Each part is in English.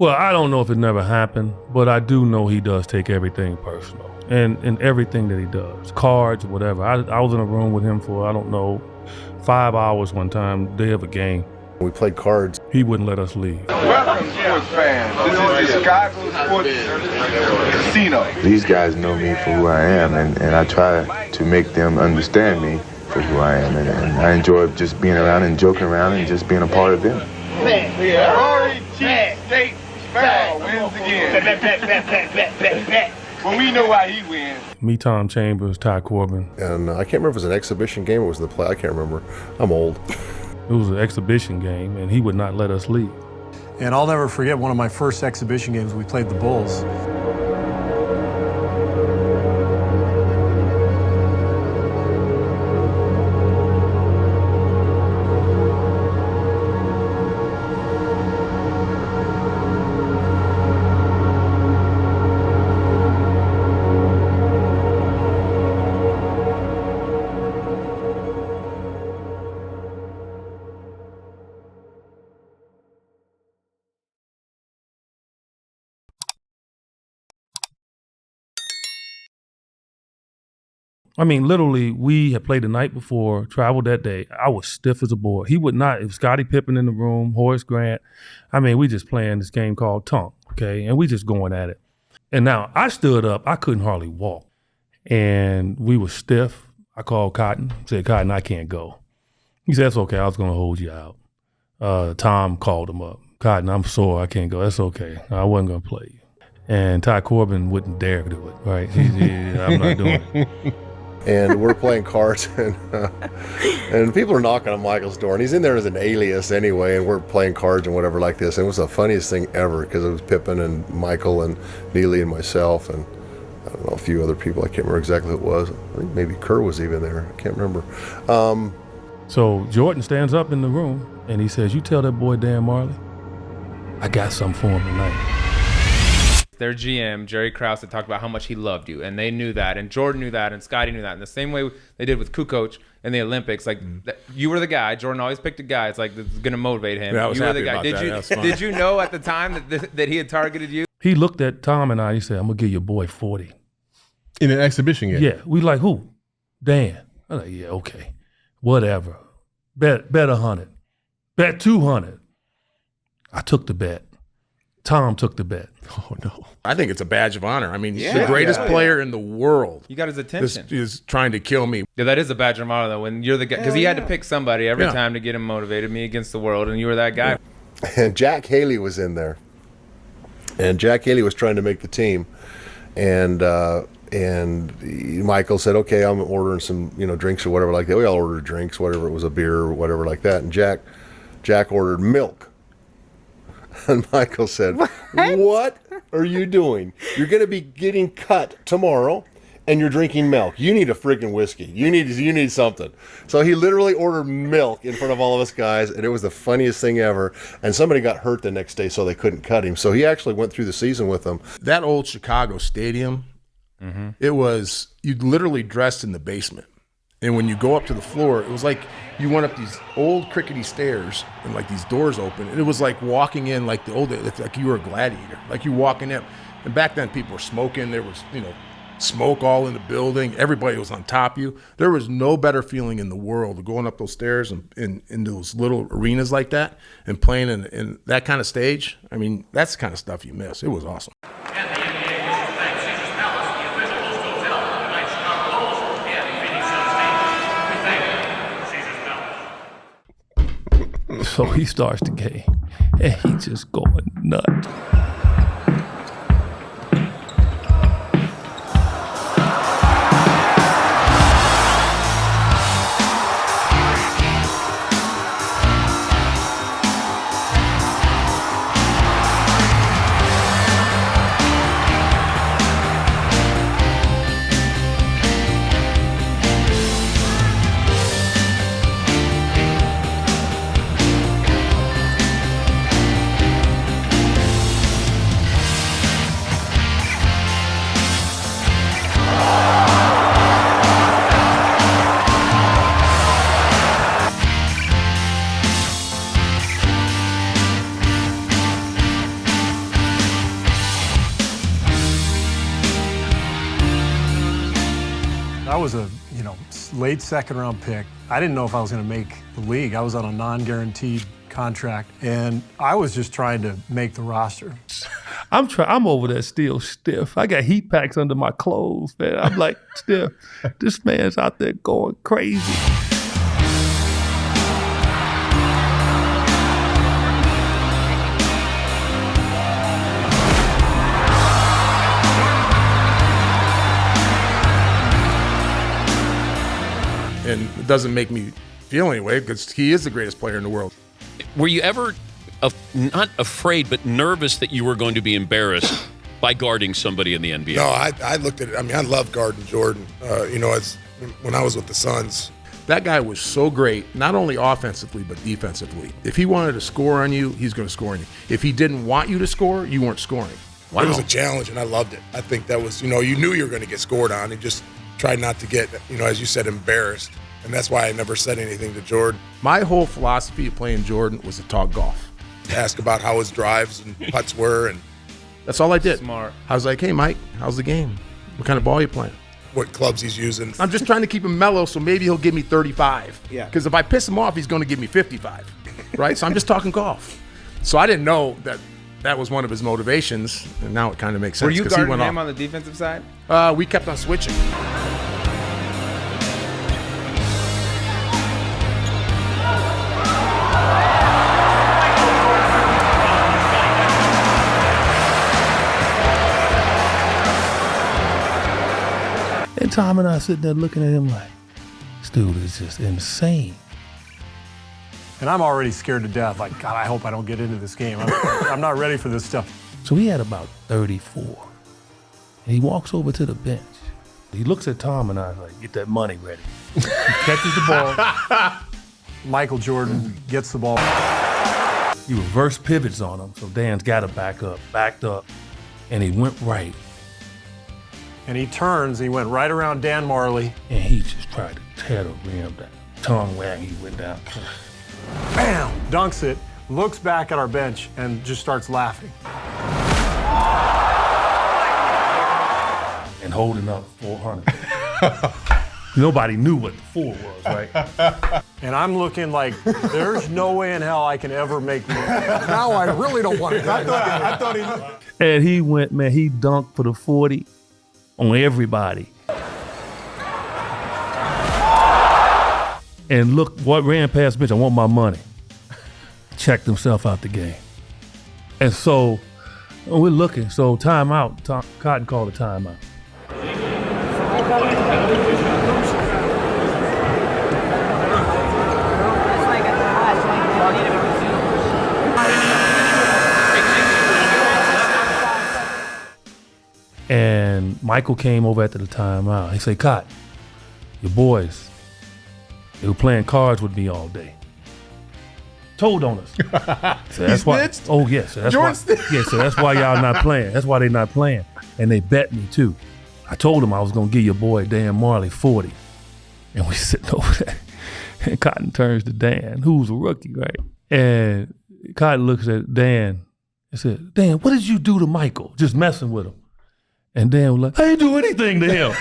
Well, I don't know if it never happened, but I do know he does take everything personal and everything that he does, cards, whatever. I was in a room with him for, 5 hours one time, day of a game. We played cards. He wouldn't let us leave. Welcome, sports fans. This is the Chicago Sports Casino. These guys know me for who I am, and I try to make them understand me for who I am. And I enjoy just being around and joking around and just being a part of them. Rory Cheesesteak Sparrow wins again. But we know why he wins. Me, Tom Chambers, Ty Corbin. And I can't remember if it was an exhibition game or was the play. I can't remember. I'm old. It was an exhibition game, and he would not let us leave. And I'll never forget one of my first exhibition games. We played the Bulls. I mean, literally, we had played the night before, traveled that day. I was stiff as a board. He would not. It was Scottie Pippen in the room, Horace Grant. I mean, we just playing this game called Tonk, okay? And we just going at it. And now I stood up. I couldn't hardly walk. And we were stiff. I called Cotton, said, Cotton, I can't go. He said, that's okay. I was going to hold you out. Tom called him up. Cotton, I'm sore. I can't go. That's okay. I wasn't going to play you. And Ty Corbin wouldn't dare do it, right? I'm not doing it. And we're playing cards, and people are knocking on Michael's door, and he's in there as an alias anyway, and we're playing cards and whatever like this. And it was the funniest thing ever because it was Pippen and Michael and Neely and myself and I don't know, a few other people. I can't remember exactly who it was. I think maybe Kerr was even there. I can't remember. So Jordan stands up in the room and he says, you tell that boy Dan Majerle, I got something for him tonight. Their GM, Jerry Krause, had talked about how much he loved you, and they knew that, and Jordan knew that, and Scotty knew that. In the same way they did with Kukoc in the Olympics, like you were the guy. Jordan always picked a guy. It's like it's going to motivate him. Yeah, I was you happy were the guy. about that. Did you know at the time that he had targeted you? He looked at Tom and I. He said, I'm gonna give your boy 40 in an exhibition game. Yeah, we like who? Dan. I'm like, yeah, okay, whatever. Bet 100. Bet 200. I took the bet. Tom took the bet. Oh, no. I think it's a badge of honor. I mean, he's the greatest player in the world. You got his attention. This is trying to kill me. Yeah, that is a badge of honor, though, when you're the guy. Because he had to pick somebody every time to get him motivated, me against the world, and you were that guy. And Jack Haley was in there. And Jack Haley was trying to make the team. And Michael said, okay, I'm ordering some, drinks or whatever like that. We all ordered drinks, whatever it was, a beer or whatever like that. And Jack ordered milk. And Michael said, what are you doing? You're going to be getting cut tomorrow, and you're drinking milk. You need a friggin' whiskey. You need something. So he literally ordered milk in front of all of us guys, and it was the funniest thing ever. And somebody got hurt the next day, so they couldn't cut him. So he actually went through the season with them. That old Chicago stadium, it was, you literally dressed in the basement. And when you go up to the floor, it was like you went up these old crickety stairs and like these doors open. And it was like walking in like the old days, like you were a gladiator, like you walking in. And back then people were smoking. There was, smoke all in the building. Everybody was on top of you. There was no better feeling in the world of going up those stairs and in those little arenas like that and playing in that kind of stage. I mean, that's the kind of stuff you miss. It was awesome. So he starts the game, and he just going nuts. was a late second-round pick. I didn't know if I was going to make the league. I was on a non-guaranteed contract, and I was just trying to make the roster. I'm over there still stiff. I got heat packs under my clothes, man. I'm like, stiff. This man's out there going crazy. And it doesn't make me feel any way because he is the greatest player in the world. Were you ever not afraid, but nervous that you were going to be embarrassed by guarding somebody in the NBA? No, I looked at it. I mean, I loved guarding Jordan. When I was with the Suns. That guy was so great, not only offensively, but defensively. If he wanted to score on you, he's going to score on you. If he didn't want you to score, you weren't scoring. Wow. It was a challenge, and I loved it. I think that was, you knew you were going to get scored on. And just tried not to get, as you said, embarrassed. And that's why I never said anything to Jordan. My whole philosophy of playing Jordan was to talk golf. Ask about how his drives and putts were, and that's all I did. Smart. I was like, hey, Mike, how's the game? What kind of ball you playing? what clubs he's using. I'm just trying to keep him mellow, so maybe he'll give me 35. Yeah. Because if I piss him off, he's going to give me 55. Right? So I'm just talking golf. So I didn't know that was one of his motivations, and now it kind of makes sense. Were you 'cause he guarding went him off. on the defensive side? We kept on switching. And Tom and I sitting there looking at him like, this dude is just insane. And I'm already scared to death. Like, God, I hope I don't get into this game. I'm not ready for this stuff. So he had about 34. And he walks over to the bench. He looks at Tom and I like, get that money ready. He catches the ball. Michael Jordan gets the ball. He reverse pivots on him. So Dan's got to backed up. And he went right. And he turns, and he went right around Dan Majerle. And he just tried to tear the rim down. Tongue wag, he went down. Bam! Dunks it, looks back at our bench, and just starts laughing. And holding up 400. Nobody knew what the 4 was, right? And I'm looking like, there's no way in hell I can ever make more. Now I really don't want to. I thought he. And he went, man, he dunked for the 40 on everybody. And look what ran past bench, I want my money. Checked himself out the game. And so we're looking, so timeout, Cotton called a timeout. And Michael came over after the timeout. He said, Cotton, your boys, they were playing cards with me all day. Told on us. So that's why. snitched? Oh yes. So that's why. Yeah. So that's why y'all not playing. That's why they not playing. And they bet me too. I told them I was gonna give your boy Dan Majerle 40. And we sitting over there. And Cotton turns to Dan, who's a rookie, right? And Cotton looks at Dan and said, Dan, what did you do to Michael? Just messing with him. And Dan was like, I didn't do anything to him.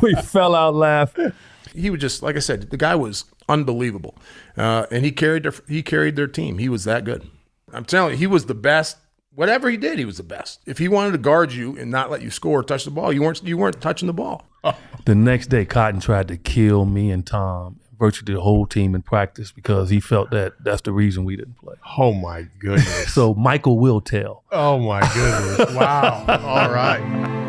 We fell out laughing. He was just, like I said, the guy was unbelievable. And he carried their team. He was that good. I'm telling you, he was the best. Whatever he did, he was the best. If he wanted to guard you and not let you score or touch the ball, you weren't touching the ball. The next day, Cotton tried to kill me and Tom, virtually the whole team in practice, because he felt that that's the reason we didn't play. Oh my goodness. So Michael will tell. Oh my goodness. Wow. All right.